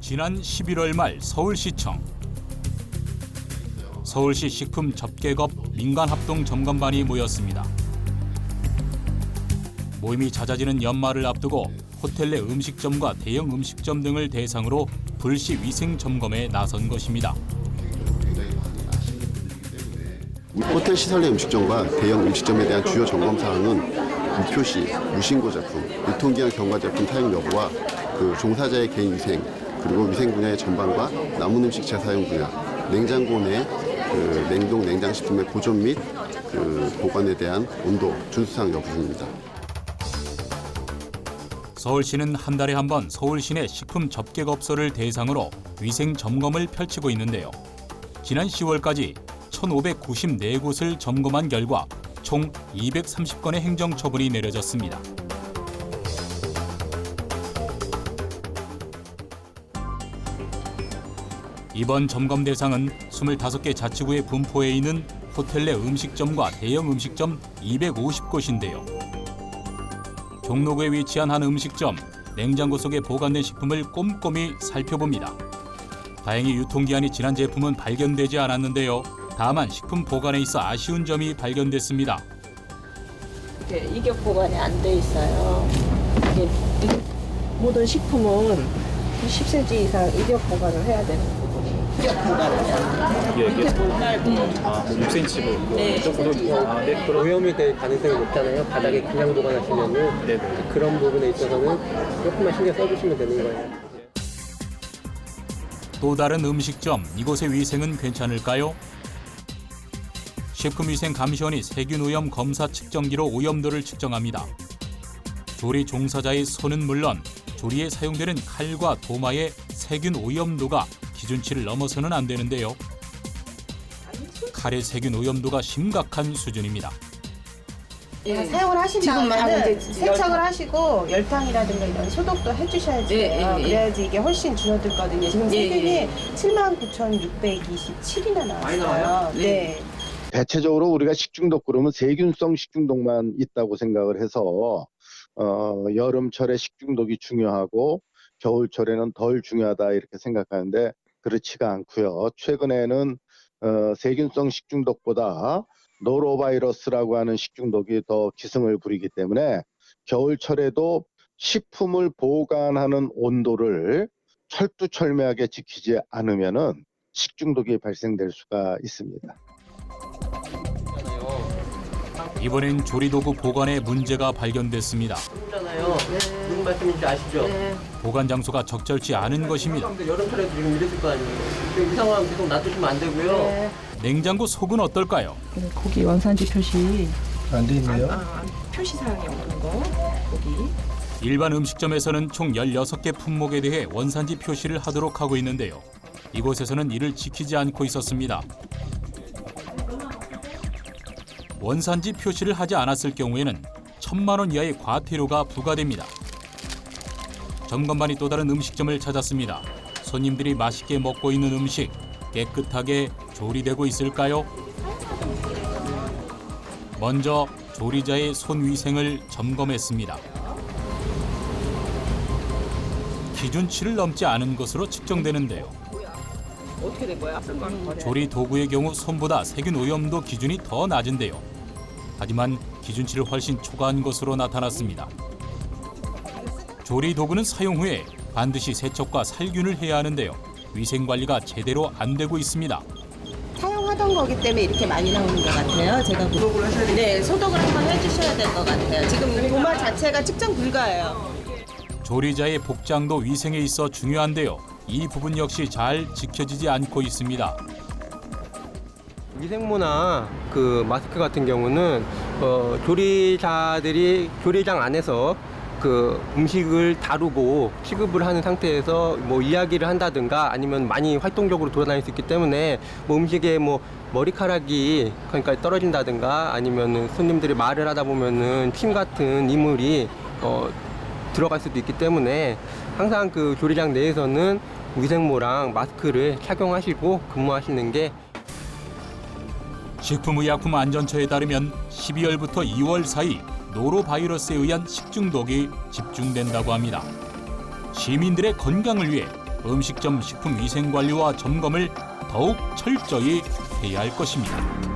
지난 11월 말 서울시청. 서울시 식품 접객업 민간합동 점검반이 모였습니다. 모임이 잦아지는 연말을 앞두고 호텔 내 음식점과 대형 음식점 등을 대상으로 불시 위생 점검에 나선 것입니다. 호텔 시설 내 음식점과 대형 음식점에 대한 주요 점검 사항은 무표시, 무신고 제품, 유통기한 경과 제품 사용 여부와 종사자의 개인 위생, 그리고 위생 분야의 전반과 남은 음식 재사용 분야, 냉장고 내 냉동 냉장식품의 보존 및 보관에 대한 온도 준수사항 여부입니다. 서울시는 한 달에 한 번 서울 시내 식품 접객업소를 대상으로 위생 점검을 펼치고 있는데요. 지난 10월까지 1,594곳을 점검한 결과 총 230건의 행정처분이 내려졌습니다. 이번 점검 대상은 25개 자치구에 분포해 있는 호텔 내 음식점과 대형 음식점 250곳인데요. 종로구에 위치한 한 음식점, 냉장고 속에 보관된 식품을 꼼꼼히 살펴봅니다. 다행히 유통기한이 지난 제품은 발견되지 않았는데요. 다만 식품 보관에 있어 아쉬운 점이 발견됐습니다. 이게 이격 보관이 안 돼 있어요. 이게 모든 식품은 10cm 이상 이격 보관을 해야 되는 부분이 이격 보관이요. 이게 깔고 6cm 네. 네. 그런 오염이 될 가능성이 높잖아요. 바닥에 그냥 보관하시면은 네네. 그런 부분에 있어서는 조금만 신경 써주시면 되는 거예요. 또 다른 음식점, 이곳의 위생은 괜찮을까요? 식품위생감시원이 세균오염 검사 측정기로 오염도를 측정합니다. 조리 종사자의 손은 물론 조리에 사용되는 칼과 도마의 세균 오염도가 기준치를 넘어서는 안 되는데요. 칼의 세균 오염도가 심각한 수준입니다. 사용을 하신 다음에 세척을 하시고 열탕이라든가 이런 소독도 해주셔야지 돼요. 그래야지 이게 훨씬 줄어들거든요. 지금 세균이 79,627이나 나왔어요. 네. 대체적으로 우리가 식중독 그러면 세균성 식중독만 있다고 생각을 해서 여름철에 식중독이 중요하고 겨울철에는 덜 중요하다 이렇게 생각하는데 그렇지가 않고요. 최근에는 세균성 식중독보다 노로바이러스라고 하는 식중독이 더 기승을 부리기 때문에 겨울철에도 식품을 보관하는 온도를 철두철미하게 지키지 않으면은 식중독이 발생될 수가 있습니다. 이번엔 조리도구 보관에 문제가 발견됐습니다. 잖아요. 무슨 말씀인지 아시죠? 보관 장소가 적절치 않은 것입니다. 여름철에도 지금 이랬을 거 아니에요. 이 상황 계속 놔두시면 안 되고요. 냉장고 속은 어떨까요? 고기 원산지 표시 안 돼 있네요. 표시 사항이 없는 거 고기. 일반 음식점에서는 총 16개 품목에 대해 원산지 표시를 하도록 하고 있는데요. 이곳에서는 이를 지키지 않고 있었습니다. 원산지 표시를 하지 않았을 경우에는 1,000만 원 이하의 과태료가 부과됩니다. 점검반이 또 다른 음식점을 찾았습니다. 손님들이 맛있게 먹고 있는 음식 깨끗하게 조리되고 있을까요? 먼저 조리자의 손 위생을 점검했습니다. 기준치를 넘지 않은 것으로 측정되는데요. 어떻게 된 거야? 조리 도구의 경우 손보다 세균 오염도 기준이 더 낮은데요. 하지만 기준치를 훨씬 초과한 것으로 나타났습니다. 조리 도구는 사용 후에 반드시 세척과 살균을 해야 하는데요. 위생 관리가 제대로 안 되고 있습니다. 사용하던 거기 때문에 이렇게 많이 나오는 것 같아요. 제가 소독을 하셔야 돼요. 네, 소독을 한번 해주셔야 될 것 같아요. 지금 도마 자체가 측정 불가예요. 조리자의 복장도 위생에 있어 중요한데요. 이 부분 역시 잘 지켜지지 않고 있습니다. 위생모나 그 마스크 같은 경우는 조리자들이 조리장 안에서 그 음식을 다루고 취급을 하는 상태에서 뭐 이야기를 한다든가 아니면 많이 활동적으로 돌아다닐 수 있기 때문에 뭐 음식에 뭐 머리카락이 그러니까 떨어진다든가 아니면 손님들이 말을 하다 보면은 침 같은 이물이 들어갈 수도 있기 때문에 항상 그 조리장 내에서는 위생모랑 마스크를 착용하시고 근무하시는 게 식품의약품안전처에 따르면 12월부터 2월 사이 노로바이러스에 의한 식중독이 집중된다고 합니다. 시민들의 건강을 위해 음식점 식품 위생 관리와 점검을 더욱 철저히 해야 할 것입니다.